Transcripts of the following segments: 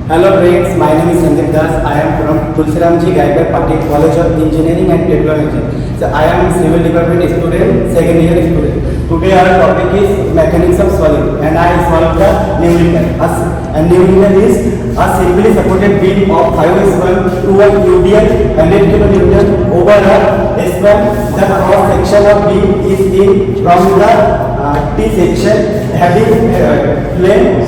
Hello friends, my name is Sandeep Das. I am from Tulsiramji Gaikwad Patil College of Engineering and Technology. So I am civil department student, second year student. Today our topic is mechanics of solid and I solved the numerical. A numerical is a simply supported beam of 5s1 to a UDL 100 kN over a S1. The cross section of beam is in from the T section having plane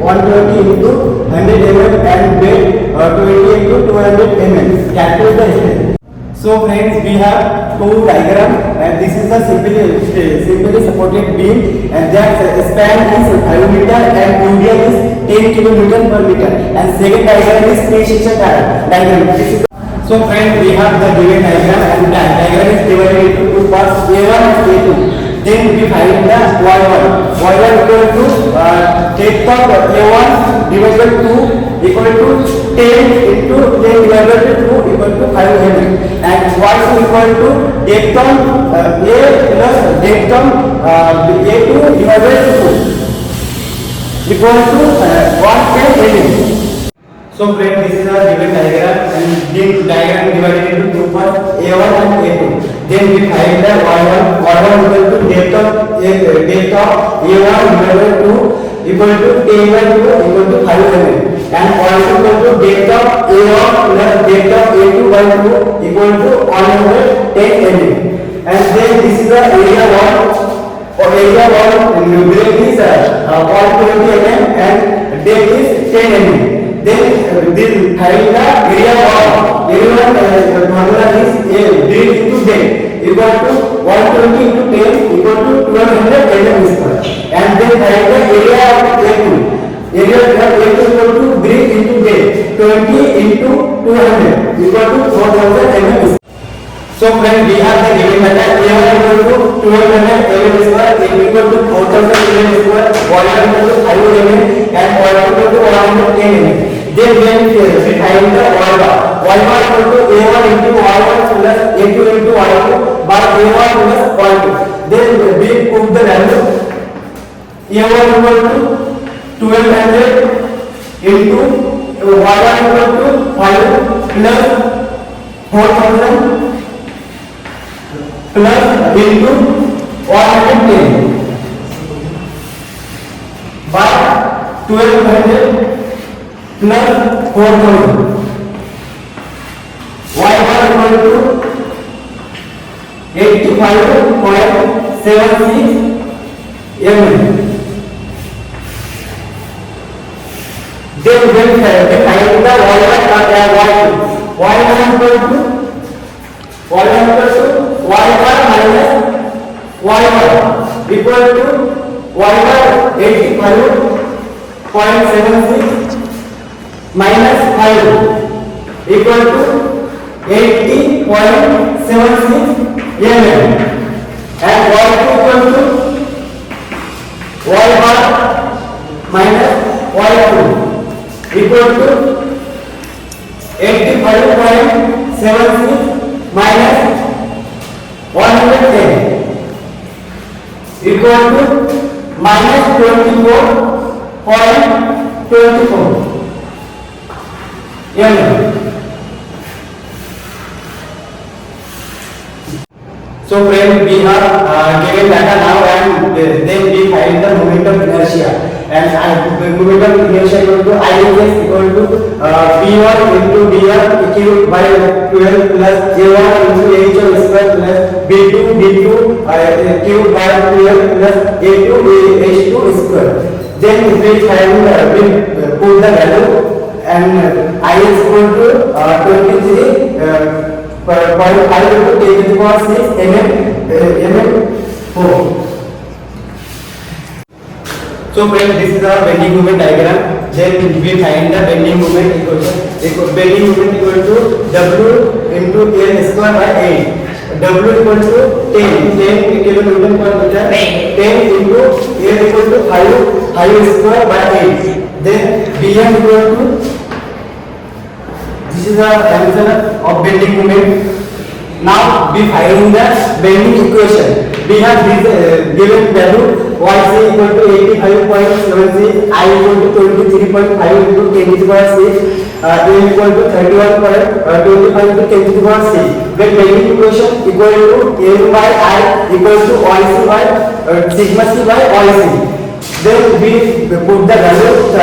120 into 100 mm and weight 20 into 200 mm. Calculate the strength. So friends, we have two diagrams and this is a simply supported beam and their span is 5 meter and UDL is 10 kN per meter and second diagram is T-section diagram. So friends, we have the given diagram and the diagram is divided into two parts, A1 and A2. Then we find the Y1. Y1 equal to depth of A1 divided by 2 equal to 10 into 10 divided by 2 equal to 5 mm. And Y2 equal to depth of A plus depth of A2 divided by 2 equal to 110 mm. So friends, this is a given diagram and this diagram divided into two parts, A1 and A2. Then we find the Y1 equal to depth of A1 divided by 2 equal to 10 by 2 equal to 5 mm. And Y2 equal to depth of A1 plus depth of A2 by 2 equal to 110 mm. And then this is the area 1 or area 1 breadth is 120 mm and depth is 10 mm. Then this having the area 1 formula is A breadth into depth equal to 120 into 10 equal to 1200 mm square. And then having the area of A2 equal to breadth into depth 20 into 200 equal to 4000 mm square. So friends, we have the given method A1 equal to 1200 mm square, A2 equal to 4000 mm square, Y1 equal to 5 mm and Y2 equal to 110 mm. Then we find the Y bar. Y bar equal to A1 into Y1 plus A2 into Y2 by A1 plus Y2. Then we put the value A1 equal to 1200 into Y1 equal to 5 plus 4000 plus into 110 by 1200 plus 4000. Y bar equal to 85.76 mm. Then we find the Y1 and Y2. Y1 equal to Y bar minus Y bar equal to Y bar 85.76 minus 5 equal to 80.76 mm and Y2 equal to Y bar minus Y2 equal to 85.76 minus 110 equal to minus 24.24 mm. So friends, we have given data now and then we find the moment of inertia and the moment of inertia equal to IS equal to P1 into dr cubed by 12 plus J1 into H1 square plus B2 cubed by 12 plus A2 H2 square. Then we find we put the value and IS equal to 23 0.5 into 10 to the power 6 mm4. So friends, this is our bending moment diagram. Then we find the bending moment equal to W into N square by 8. W equal to 10 kN per meter. 10 into N equal to 5 square by 8. Then Bm equal to, this is our answer of bending moment. Now we find the bending equation. We have this given value yc equal to 85.76, I equal to 23.5 into 10 to the power 6, m equal to 31.25 into 10 to the power 6. When bending equation equal to m by I equal to yc by sigma c by yc. Then we put the value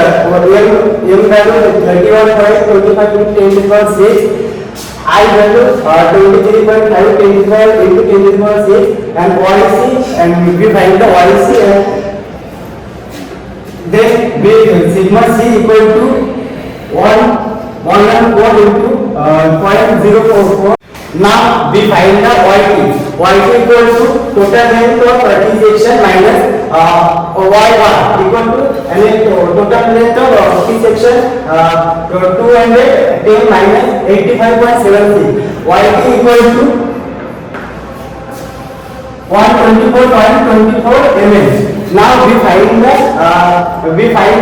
m value 31.25 into 10 to the power 6. I value 23.5 into 10 to the power 6 and YC, and we find the YC, and then we sigma C equal to 114 into 0.044. Now we find the YT. YT equal to total length of प्रति section minus Y1 equal to total length of प्रति section 210 minus 85.76. YT equal to 124.24 mm. Now we find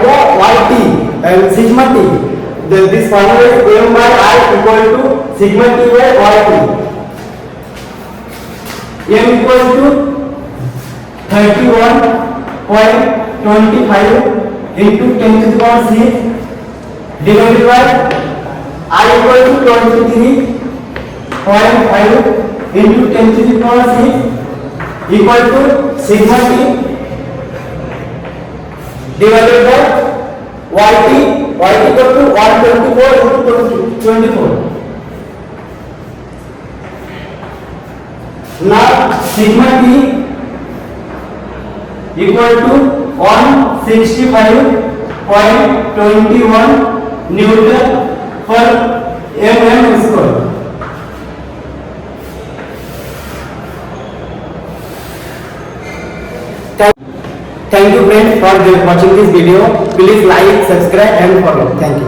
the YT and sigma t. This formula is m by I equal to sigma t by YT. M equal to 31.25 into 10 to the power 6 divided by I equal to 23.5 into 10 to the power 6 equal to sigma t divided by YT equal to 124 into 24. Now sigma t equal to 165.21 Newton per mm square. Thank you friends for watching this video. Please like, subscribe and follow. Thank you.